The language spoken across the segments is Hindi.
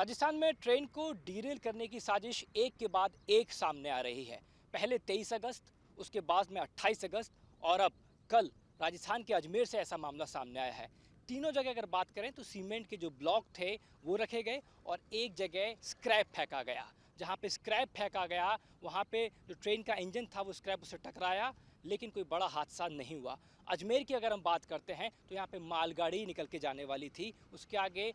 राजस्थान में ट्रेन को डीरेल करने की साजिश एक के बाद एक सामने आ रही है। पहले 23 अगस्त, उसके बाद में 28 अगस्त और अब कल राजस्थान के अजमेर से ऐसा मामला सामने आया है। तीनों जगह अगर बात करें तो सीमेंट के जो ब्लॉक थे वो रखे गए और एक जगह स्क्रैप फेंका गया। जहाँ पे स्क्रैप फेंका गया वहाँ पे जो ट्रेन का इंजन था वो स्क्रैप उससे टकराया, लेकिन कोई बड़ा हादसा नहीं हुआ। अजमेर की अगर हम बात करते हैं तो यहाँ पे मालगाड़ी निकल के जाने वाली थी। उसके आगे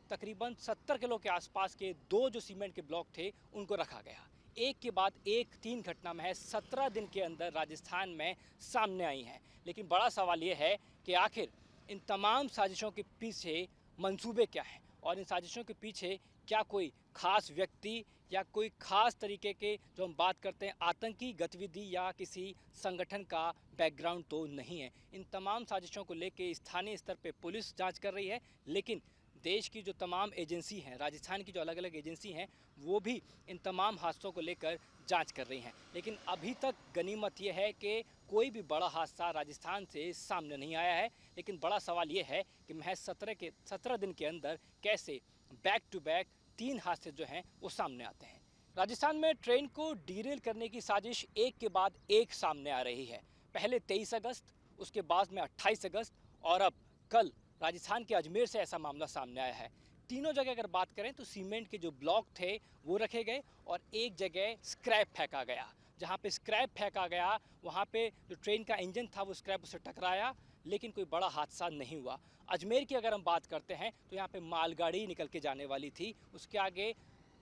तकरीबन 70 किलो के आसपास के दो जो सीमेंट के ब्लॉक थे उनको रखा गया। एक के बाद एक तीन घटना में 17 दिन के अंदर राजस्थान में सामने आई हैं। लेकिन बड़ा सवाल ये है कि आखिर इन तमाम साजिशों के पीछे मंसूबे क्या हैं और इन साजिशों के पीछे क्या कोई खास व्यक्ति या कोई खास तरीके के जो हम बात करते हैं आतंकी गतिविधि या किसी संगठन का बैकग्राउंड तो नहीं है। इन तमाम साजिशों को लेकर स्थानीय स्तर पे पुलिस जांच कर रही है, लेकिन देश की जो तमाम एजेंसी हैं, राजस्थान की जो अलग अलग एजेंसी हैं, वो भी इन तमाम हादसों को लेकर जांच कर रही हैं। लेकिन अभी तक गनीमत यह है कि कोई भी बड़ा हादसा राजस्थान से सामने नहीं आया है। लेकिन बड़ा सवाल ये है कि महज 17 दिन के अंदर कैसे बैक टू बैक तीन हादसे जो हैं वो सामने आते हैं। राजस्थान में ट्रेन को डीरेल करने की साजिश एक के बाद एक सामने आ रही है। पहले 23 अगस्त, उसके बाद में 28 अगस्त और अब कल राजस्थान के अजमेर से ऐसा मामला सामने आया है। तीनों जगह अगर बात करें तो सीमेंट के जो ब्लॉक थे वो रखे गए और एक जगह स्क्रैप फेंका गया। जहाँ पे स्क्रैप फेंका गया वहाँ पे जो ट्रेन का इंजन था वो स्क्रैप उससे टकराया, लेकिन कोई बड़ा हादसा नहीं हुआ। अजमेर की अगर हम बात करते हैं तो यहाँ पे मालगाड़ी निकल के जाने वाली थी। उसके आगे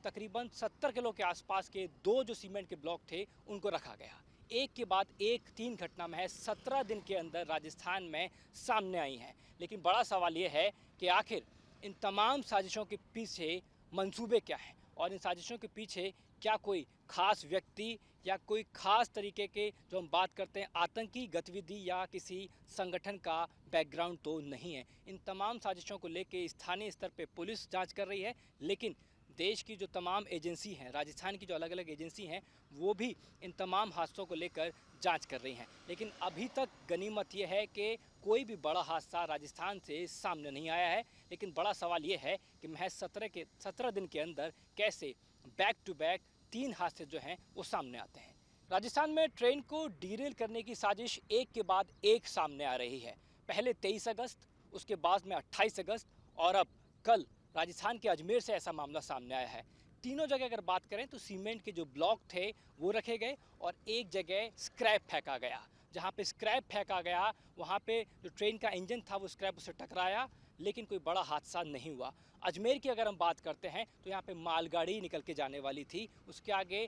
तकरीबन 70 किलो के आसपास के दो जो सीमेंट के ब्लॉक थे उनको रखा गया। एक के बाद एक तीन घटना में 17 दिन के अंदर राजस्थान में सामने आई हैं। लेकिन बड़ा सवाल ये है कि आखिर इन तमाम साजिशों के पीछे मंसूबे क्या हैं और इन साजिशों के पीछे क्या कोई खास व्यक्ति या कोई खास तरीके के जो हम बात करते हैं आतंकी गतिविधि या किसी संगठन का बैकग्राउंड तो नहीं है। इन तमाम साजिशों को लेकर स्थानीय स्तर पे पुलिस जांच कर रही है, लेकिन देश की जो तमाम एजेंसी हैं, राजस्थान की जो अलग अलग एजेंसी हैं, वो भी इन तमाम हादसों को लेकर जांच कर रही हैं। लेकिन अभी तक गनीमत ये है कि कोई भी बड़ा हादसा राजस्थान से सामने नहीं आया है। लेकिन बड़ा सवाल ये है कि महज 17 दिन के अंदर कैसे बैक टू बैक तीन हादसे जो हैं वो सामने आते हैं। राजस्थान में ट्रेन को डीरेल करने की साजिश एक के बाद एक सामने आ रही है। पहले 23 अगस्त, उसके बाद में 28 अगस्त और अब कल राजस्थान के अजमेर से ऐसा मामला सामने आया है। तीनों जगह अगर बात करें तो सीमेंट के जो ब्लॉक थे वो रखे गए और एक जगह स्क्रैप फेंका गया। जहाँ पे स्क्रैप फेंका गया वहाँ पे जो ट्रेन का इंजन था वो स्क्रैप उससे टकराया, लेकिन कोई बड़ा हादसा नहीं हुआ। अजमेर की अगर हम बात करते हैं तो यहाँ पे मालगाड़ी निकल के जाने वाली थी। उसके आगे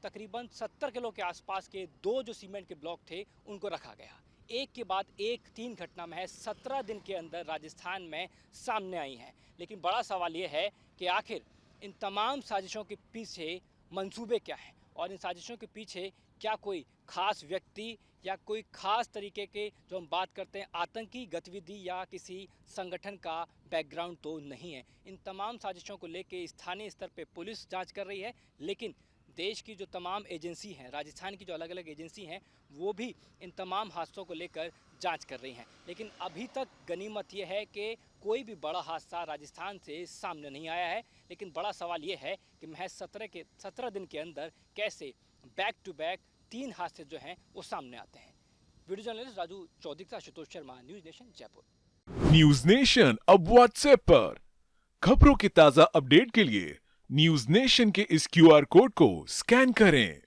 तकरीबन 70 किलो के आसपास के दो जो सीमेंट के ब्लॉक थे उनको रखा गया। एक के बाद एक तीन घटना में 17 दिन के अंदर राजस्थान में सामने आई हैं। लेकिन बड़ा सवाल ये है कि आखिर इन तमाम साजिशों के पीछे मंसूबे क्या हैं और इन साजिशों के पीछे क्या कोई खास व्यक्ति या कोई खास तरीके के जो हम बात करते हैं आतंकी गतिविधि या किसी संगठन का बैकग्राउंड तो नहीं है। इन तमाम साजिशों को लेकर स्थानीय स्तर पे पुलिस जांच कर रही है, लेकिन देश की जो तमाम एजेंसी हैं, राजस्थान की जो अलग अलग एजेंसी हैं, वो भी इन तमाम हादसों को लेकर जांच कर रही हैं। लेकिन अभी तक गनीमत ये है कि कोई भी बड़ा हादसा राजस्थान से सामने नहीं आया है। लेकिन बड़ा सवाल ये है कि महज 17 दिन के अंदर कैसे बैक टू बैक तीन हादसे जो हैं वो सामने आते हैं। वीडियो जर्नलिस्ट राजू चौधरी का Ashutosh Sharma, news nation, Jaipur. News nation अब व्हाट्सएप पर खबरों की ताजा अपडेट के लिए न्यूज नेशन के इस क्यूआर कोड को स्कैन करें